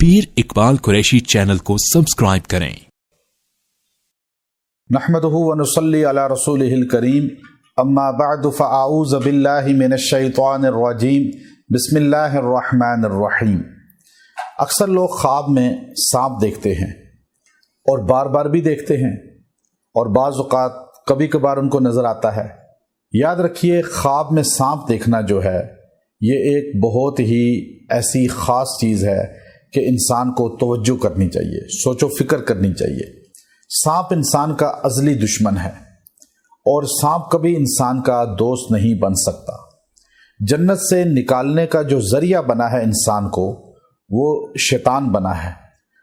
पीर Iqbal Qureshi channel को subscribe करें। नहमदुहु व नुसल्ली अला रसूलिहिल करीम, अम्मा बअदु फ़अऊज़ु बिल्लाहि मिनश शैतानिर रजीम, बिस्मिल्लाहिर रहमानिर रहीम। अक्सर लोग ख्वाब में सांप देखते हैं और बार बार भी देखते हैं, और बाज़ औक़ात कभी कभार उनको नज़र आता है। याद रखिए, ख्वाब में सांप देखना जो है ये एक बहुत ही ऐसी ख़ास चीज़ है कि इंसान को तवज्जो करनी चाहिए, सोचो फिक्र करनी चाहिए। सांप इंसान का अज़ली दुश्मन है और सांप कभी इंसान का दोस्त नहीं बन सकता। जन्नत से निकालने का जो ज़रिया बना है इंसान को, वो शैतान बना है,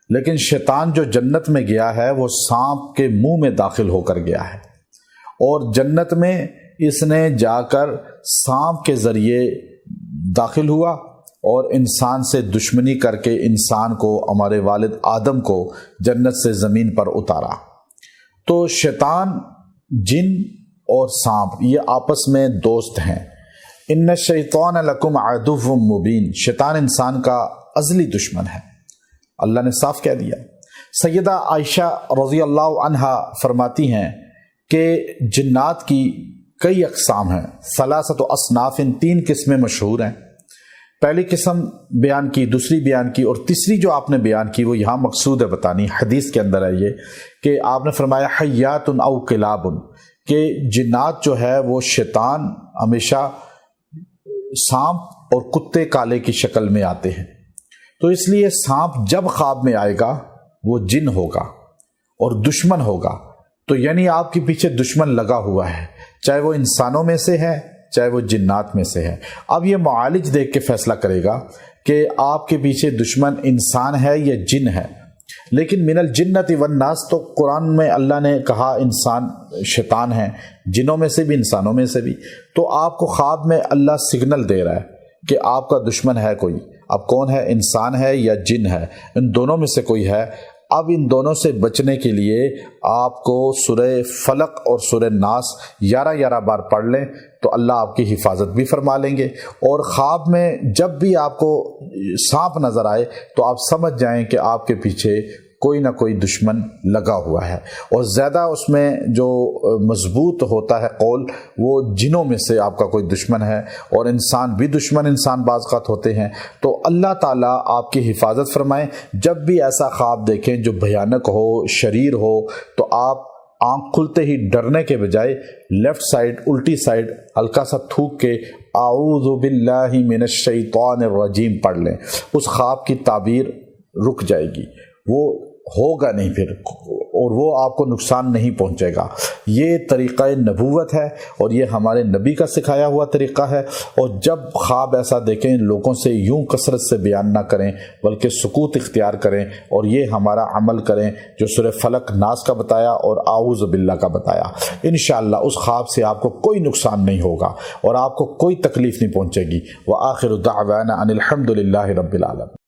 लेकिन शैतान जो जन्नत में गया है वो सांप के मुंह में दाखिल होकर गया है, और जन्नत में इसने जाकर सांप के ज़रिए दाखिल हुआ और इंसान से दुश्मनी करके इंसान को, हमारे वालिद आदम को जन्नत से ज़मीन पर उतारा। तो शैतान, जिन और सांप ये आपस में दोस्त हैं। इन्न शैतान लकुम अदुव्वुम मुबीन, शैतान इंसान का अज़ली दुश्मन है, अल्लाह ने साफ कह दिया। सैयदा आयशा रज़ी अल्लाह अन्हा फरमाती हैं कि जिन्नात की कई अक़साम हैं, सलासतु अस्नाफ़िन, 3 किस्में मशहूर हैं। पहली किस्म बयान की, दूसरी बयान की, और तीसरी जो आपने बयान की वो यहाँ मकसूद है बतानी। हदीस के अंदर है ये कि आपने फरमाया हय्यातुन औ किलाबुन, कि जिन्नात जो है वो शैतान हमेशा सांप और कुत्ते काले की शक्ल में आते हैं। तो इसलिए सांप जब ख्वाब में आएगा वो जिन होगा और दुश्मन होगा। तो यानी आपके पीछे दुश्मन लगा हुआ है, चाहे वो इंसानों में से है चाहे वो जिन्नात में से है। अब ये मुआलिज देख के फैसला करेगा कि आपके पीछे दुश्मन इंसान है या जिन है। लेकिन मिनल जिन्नति वन नास, तो कुरान में अल्लाह ने कहा इंसान शैतान है, जिनों में से भी इंसानों में से भी। तो आपको ख्वाब में अल्लाह सिग्नल दे रहा है कि आपका दुश्मन है कोई। अब कौन है, इंसान है या जिन है? इन दोनों में से कोई है। अब इन दोनों से बचने के लिए आपको सूरह फलक और सूरह नास 11-11 बार पढ़ लें तो अल्लाह आपकी हिफाजत भी फरमा लेंगे। और ख्वाब में जब भी आपको सांप नज़र आए तो आप समझ जाएं कि आपके पीछे कोई ना कोई दुश्मन लगा हुआ है। और ज़्यादा उसमें जो मजबूत होता है कौल, वो जिनों में से आपका कोई दुश्मन है, और इंसान भी दुश्मन इंसान बाज़ होते हैं। तो अल्लाह ताला आपकी हिफाजत फरमाएं। जब भी ऐसा ख्वाब देखें जो भयानक हो, शरीर हो, तो आप आँख खुलते ही डरने के बजाय लेफ़्ट साइड, उल्टी साइड हल्का सा थूक के आऊज़ु बिल्लाहि मिनश शैतानिर रजीम पढ़ लें। उस ख्वाब की ताबीर रुक जाएगी, वो होगा नहीं फिर, और वो आपको नुकसान नहीं पहुंचेगा। ये तरीक़ा नबूवत है और ये हमारे नबी का सिखाया हुआ तरीक़ा है। और जब ख्वाब ऐसा देखें, लोगों से यूं कसरत से बयान ना करें बल्कि सुकूत इख्तियार करें, और ये हमारा अमल करें जो सूरह फलक नास का बताया और आऊज़ु बिल्लाह का बताया। इंशाअल्लाह उस ख्वाब से आपको कोई नुकसान नहीं होगा और आपको कोई तकलीफ़ नहीं पहुँचेगी। व आखिरु दाअवाना अनिल हम्दुलिल्लाहि रब्बिल आलमीन।